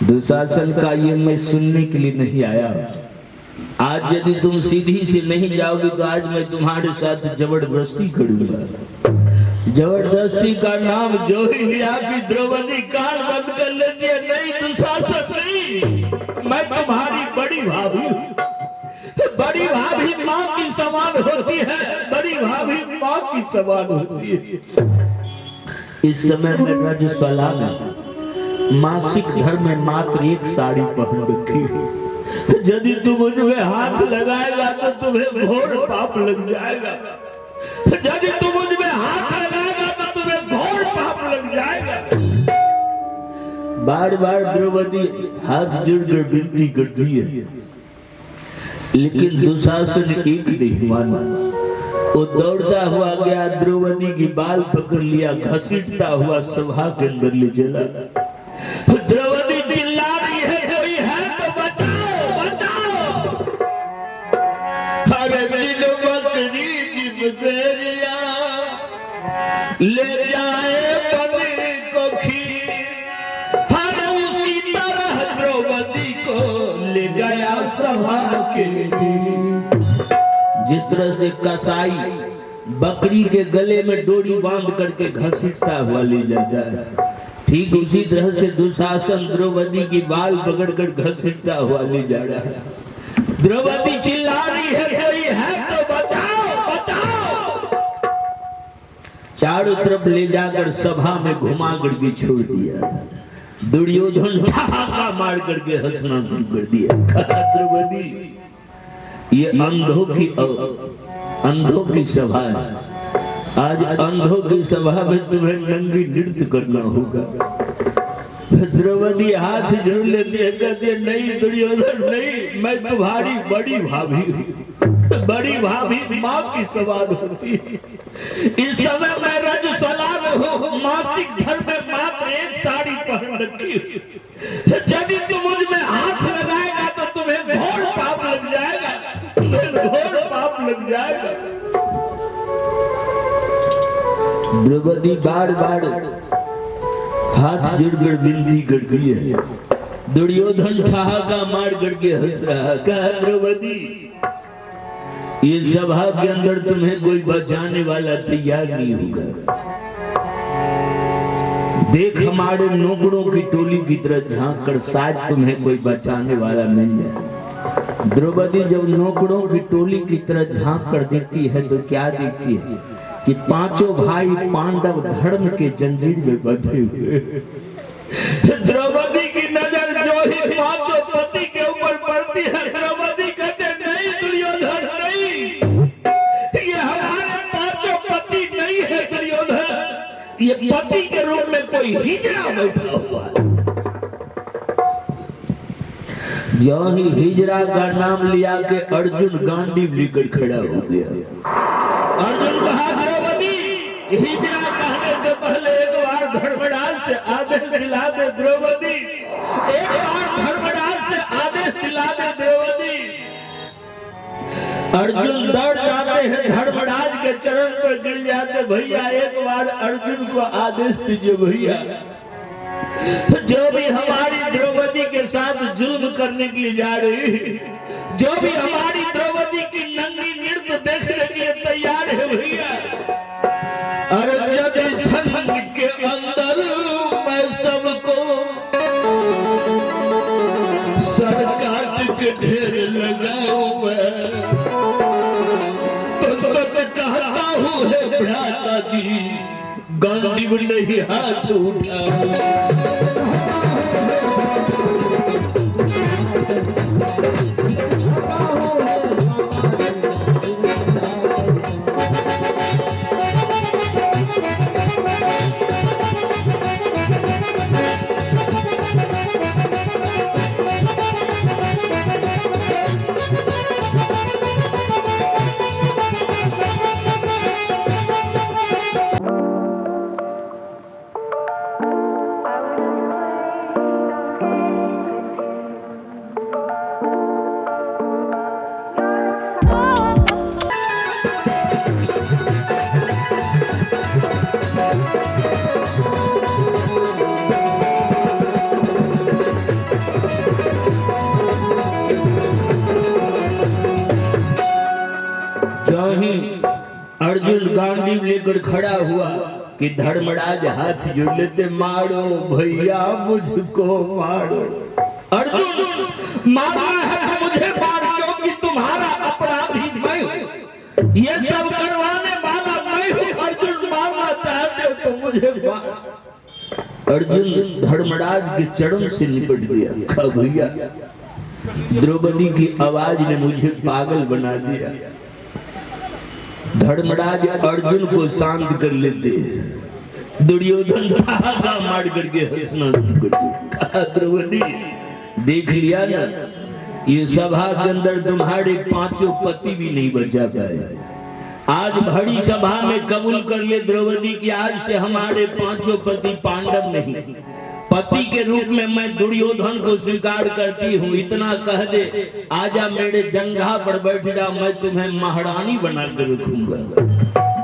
दुशासन का ये मैं सुनने के लिए नहीं आया। आज यदि तुम सीधी से नहीं जाओगी तो आज मैं तुम्हारे साथ जबरदस्ती करूंगा। जबरदस्ती का नाम जो ही लिया कि द्रौपदी कान बंद कर लेती है। नहीं दुशासन नहीं, मैं तुम्हारी बड़ी भाभी हूँ। बड़ी भाभी माँ की समान होती है, बड़ी भाभी माँ की समान होती है। इस समय मैं रजस्वला में मासिक धर्म में मात्र एक साड़ी पहन रखी है। यदि तू मुझ में हाथ लगाएगा तो तुम्हें घोर पाप लग जाएगा। यदि तू मुझ में हाथ लगाएगा तो तुम्हें घोर पाप लग जाएगा। बार बार द्रौपदी हाथ जोड़कर विनती करती है, लेकिन दुशासन एक नहीं माना। वो दौड़ता हुआ गया, द्रौपदी की बाल पकड़ लिया, घसीटता हुआ सभा के अंदर ले चला। द्रौपदी चिल्ला रही है, कोई है तो बचाओ बचाओ। अरे चिलमकनी जिबेरिया ले जाए बने को खीर। हर उसी तरह द्रौपदी को ले गया सभा के लिए। जिस तरह से कसाई बकरी के गले में डोरी बांध करके घसीटता हुआ ले जाता है, ठीक उसी तरह से दुशासन द्रौपदी की बाल पकड़कर घसीटता हुआ ले जा रहा है। द्रौपदी चिल्ला रही है, कोई है तो बचाओ बचाओ। चारों तरफ ले जाकर सभा में घुमा करके छोड़ दिया। दुर्योधन ठहाका मार करके हंसना शुरू कर दिया। द्रौपदी, ये अंधों की सभा है। आज अंधों की सभा में तुम्हें नंगी नृत्य करना होगा। द्रौपदी हाथ जोड़ लेती है, कहते नहीं दुर्योधन नहीं, मैं तुम्हारी बड़ी भाभी हूँ। बड़ी भाभी माँ की सवाल होती है। इस समय मैं रजस्वला में हूँ, मासिक धर्म में मात्र एक साड़ी पहन रखी हूँ। यदि तुम मुझ में हाथ लगाएगा तो तुम्हें घोर पाप लग जाएगा, तुम्हें घोर पाप लग जाएगा। द्रौपदी बार बार हाथ जोड़कर विनती करती है। दुर्योधन ठहाका मार करके हंस रहा। कहा द्रौपदी, ये सभा के अंदर तुम्हें कोई बचाने वाला तैयार नहीं होगा। देख हमारे नौकरों की टोली की तरह झांक कर शायद तुम्हें कोई बचाने वाला मिल जाए। द्रौपदी जब नौकरों की टोली की तरह झांक कर देखती है तो क्या देखती है कि पांचों भाई पांडव धर्म के जंजीर में बंधे हुए। द्रौपदी की नजर जो ही पांचों पति के ऊपर पड़ती है, द्रौपदी कहते नहीं दुर्योधन नहीं, ये हमारे पांचों पति नहीं है दुर्योधन, ये पति के रूप में कोई हिजड़ा बैठा हुआ है। जो ही हिजड़ा का नाम लिया के अर्जुन गांडीव लेकर खड़ा हो गया। अर्जुन कहा द्रौपदी, हिजड़ा कहने से पहले एक बार धर्मराज से आदेश दिला दे द्रौपदी, एक बार धर्मराज से आदेश दिला दे द्रौपदी। अर्जुन दौड़ जाते हैं, धर्मराज के चरण पर गिर जाते। भैया एक बार अर्जुन को आदेश दीजिए भैया, जो भी हमारी द्रौपदी के साथ जुल्म करने के लिए जा रही है, जो भी हमारी द्रौपदी की नंगी नृत्य देखने के लिए तैयार है भैया, अरे यदि छंद के अंदर मैं सबको सर काट के ढेर लगाऊं तो सच कहता हूँ है भ्राता जी, गांडीव नहीं हाथ उठा। लेकर खड़ा हुआ कि धर्मराज हाथ जोड़ लेते, मारो भैया मुझको मारो। अर्जुन मारना है तो मुझे मार, क्योंकि तुम्हारा अपराधी मैं हूं, ये सब करवाने वाला मैं हूं। अर्जुन मारना चाहते हो तो मुझे मार। अर्जुन धर्मराज के चरण से निपट गया, कहा भैया द्रौपदी की आवाज ने मुझे पागल बना दिया। धर्मराज अर्जुन को शांत कर लेते, दुर्योधन धागा मार करके हंसना शुरू कर दिया। द्रौपदी देख लिया ना, ये सभा के अंदर तुम्हारे 5 पति भी नहीं बचा पाए। आज बड़ी सभा में कबूल कर ले द्रौपदी की, आज से हमारे 5 पति पांडव नहीं, पति के रूप में मैं दुर्योधन को स्वीकार करती हूँ। इतना कह दे, आजा मेरे जंघा पर बैठ जा, मैं तुम्हें महारानी बना कर रखूंगा।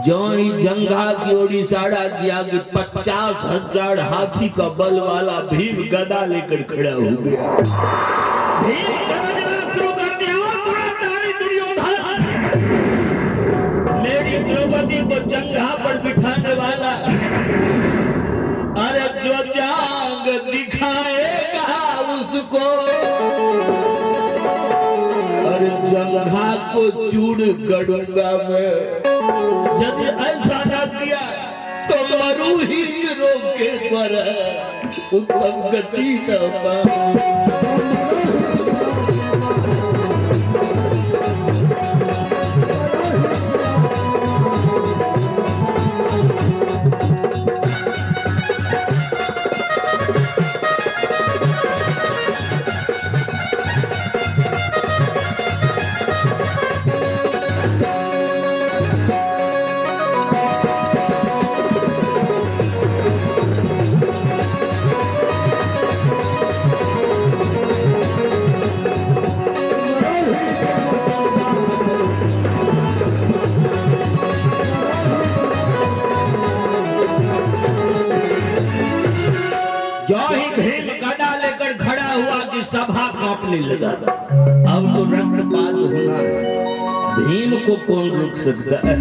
जो ही जंघा की ओर इशारा किया कि 50,000 हाथी का बल वाला भीम गदा लेकर खड़ा हो गया। भीम गरजना शुरू कर दिया, दुर्योधन मेरी द्रौपदी को जंघा पर बिठाने वाला, अरे जो जांग दिखाएगा उसको, अरे जंघा को चूड़ गड़ूंगा मैं। यदि ऐसा न किया तो मरू ही रोग के द्वारा उत्तम गति न पाऊं। सभा कांपने लगा। अब तो रक्तपात होना है, भीम को कौन रोक सकता है।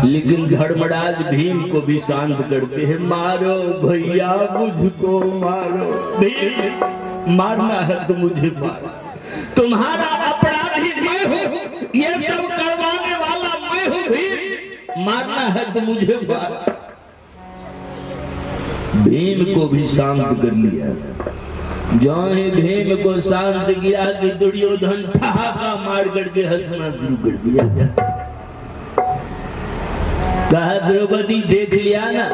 लेकिन धर्मराज भीम को भी शांत करते हैं, मारो भैया मुझको मारो। भीम मारना है तो मुझे मारो, तुम्हारा अपराधी मैं हूं, ये सब करवाने वाला मैं हूं। भीम मारना है तो मुझे मारो। भीम को भी शांत कर लिया। जो ही भीम को शांत किया कि दुर्योधन ठहाका मार करके हंसना शुरू कर दिया। कहा द्रौपदी देख लिया ना,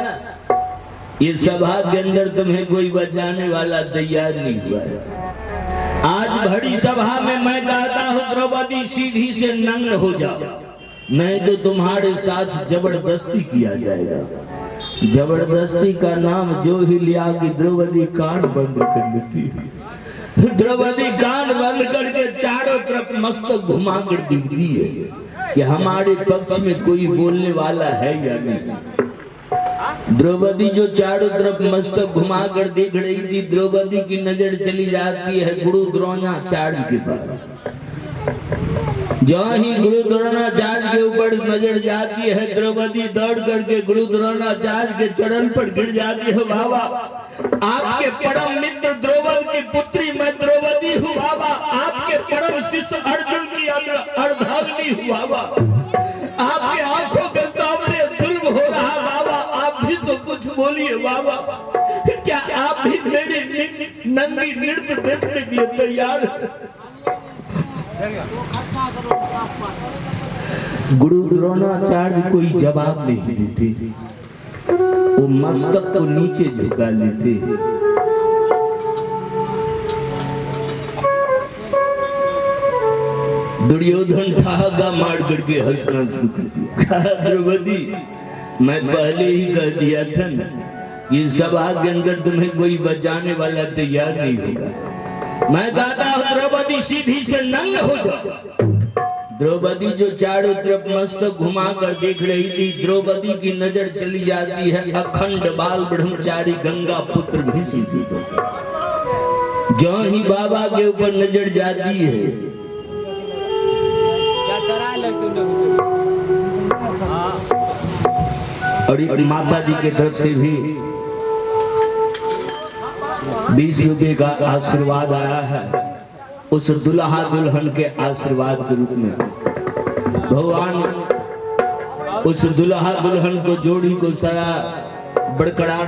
ये सभा के अंदर तुम्हें कोई बचाने वाला तैयार नहीं हुआ है। आज बड़ी सभा में मैं कहता हूँ द्रौपदी सीधी से नग्न हो जाओ, नहीं तो तुम्हारे साथ जबरदस्ती किया जाएगा। जबरदस्ती का नाम जो ही लिया कि द्रौपदी कान बंद कर लेती। द्रौपदी कान बंद करके चारों तरफ मस्तक घुमा कर दिखती है कि हमारे पक्ष में कोई बोलने वाला है या नहीं। द्रौपदी जो चारों तरफ मस्तक घुमा कर देख रही थी, द्रौपदी की नजर चली जाती है गुरु द्रोणाचार्य के पास। जो ही गुरु द्रोणाचार्य के ऊपर नजर जाती है, द्रौपदी दौड़ करके गुरु द्रोणाचार्य के चरण पर गिर जाती है। बाबा आपके परम मित्र द्रौपदी की पुत्री मैं द्रौपदी हूँ बाबा, आपके परम शिष्य अर्जुन की अर्धांगिनी हूँ बाबा। आपके आंखों के सामने जुल्म हो रहा बाबा, आप भी तो कुछ बोलिए बाबा। क्या आप भी मेरी नंगी नृत्य देखने के लिए तैयार हैं? गुरु द्रोणाचार्य कोई जवाब नहीं देते, वो मस्तक को नीचे झुका लेते। दुर्योधन ठहाका मार करके हंसना शुरू कर दिया। द्रौपदी मैं पहले ही कह दिया था ना, ये सभा के अंदर तुम्हें कोई बचाने वाला तैयार नहीं होगा। मैं कहता हूँ द्रौपदी सीधी से नग्न हो जाओ। द्रौपदी जो चारों तरफ मस्तक घुमा कर देख रही थी, द्रौपदी की नजर चली जाती है अखंड बाल ब्रह्मचारी गंगा पुत्र भीष्म। जो ही बाबा के ऊपर नजर जाती है, और माता जी की तरफ से भी 20 रुपए का आशीर्वाद आया है, उस दुल्हा दुल्हन के आशीर्वाद के रूप में भगवान उस दुल्हा दुल्हन को जोड़ी को सारा बरकरार